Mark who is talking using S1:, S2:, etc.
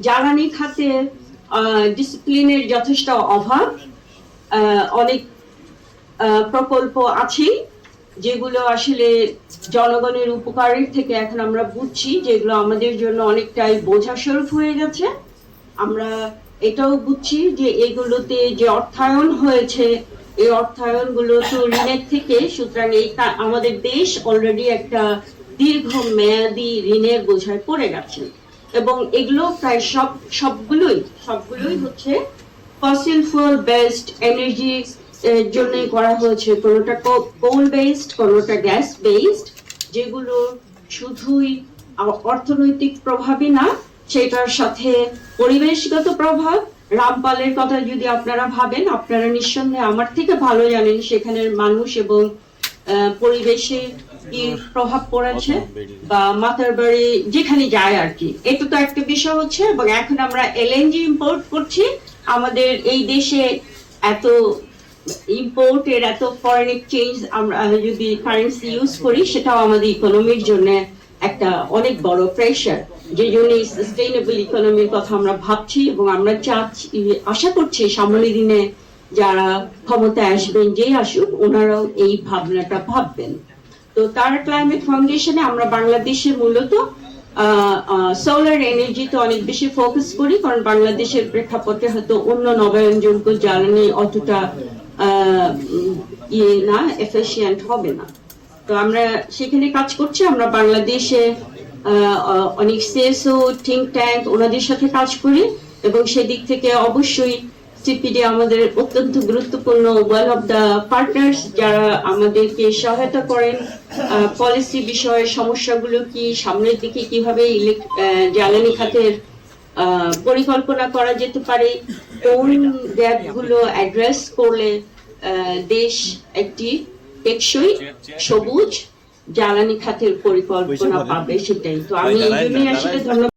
S1: জ্বালানি খাতে ডিসিপ্লিনের যথেষ্ট অভাব, অনেক প্রকল্প আছে যেগুলো আসলে জনগণের উপকারের থেকে এখন আমরা বুঝছি যেগুলো আমাদের জন্য অনেকটাই বোঝাস্বরূপ হয়ে গেছে। আমরা এটাও বুঝছি যে এগুলোতে যে অর্থায়ন হয়েছে এই অর্থায়ন গুলো তো ঋণের থেকে, সুতরাং এই আমাদের দেশ অলরেডি একটা দীর্ঘ মেয়াদী ঋণের বোঝায় পড়ে গেছে এবং এগুলো প্রায় সবগুলোই হচ্ছে ফসিল ফুয়েল বেসড এনার্জি জন্য করা হয়েছে। কোনোটা কোল বেসড, কোনোটা গ্যাস বেসড, যেগুলো শুধুই অর্থনৈতিক প্রভাবই না, সেটার সাথে পরিবেশগত প্রভাব। রামপালের কথা যদি আপনারা ভাবেন, আপনারা নিঃসন্দেহে আমার থেকে ভালো জানেন সেখানের মানুষ এবং পরিবেশে কি প্রভাব পড়েছে, বা মাতার বাড়ি যেখানে যায় আর কি। এটা তো একটা বিষয় হচ্ছে। এবং এখন আমরা এলএনজি ইম্পোর্ট করছি আমাদের এই দেশে, এত ইম্পোর্টের এত ফরেন এক্সচেঞ্জ আমরা যদি কারেন্সি ইউজ করি সেটাও আমাদের ইকোনমির জন্য একটা অনেক বড় প্রেশার। যে জন্য সাস্টেইনেবল ইকোনমির কথা আমরা ভাবছি এবং আমরা আশা করছি সামনের দিনে যারা ক্ষমতায় আসবেন, যেই আসুক, ওনারাও এই ভাবনাটা ভাববেন। তো তার ক্লাইমেট ফাউন্ডেশনে আমরা বাংলাদেশে মূলত সোলার এনার্জিতে অনেক বেশি ফোকাস করি, কারণ বাংলাদেশের প্রেক্ষাপটে হয়তো অন্য নবায়নযোগ্য জ্বালানি অতটা এফিশিয়েন্ট হবে না। তো আমরা সেখানে কাজ করছি। আমরা বাংলাদেশে অনেক সিএসও থিঙ্ক ট্যাঙ্ক ওনাদের সাথে কাজ করি এবং সেদিক থেকে অবশ্যই সিপিডি আমাদের অত্যন্ত গুরুত্বপূর্ণ ওয়ান অফ দ্য পার্টনার্স, যারা আমাদেরকে সহায়তা করেন পলিসি বিষয়ে সমস্যাগুলো কি, সামনের দিকে কিভাবে জ্বালানি খাতের পরিকল্পনা করা যেতে পারে, কোন গ্যাপগুলো অ্যাড্রেস করলে দেশ একটি টেকসই সবুজ জ্বালানি খাতের পরিকল্পনা পাবে, সেটাই। তো আমি এই জন্যই আসলে ধন্যবাদ।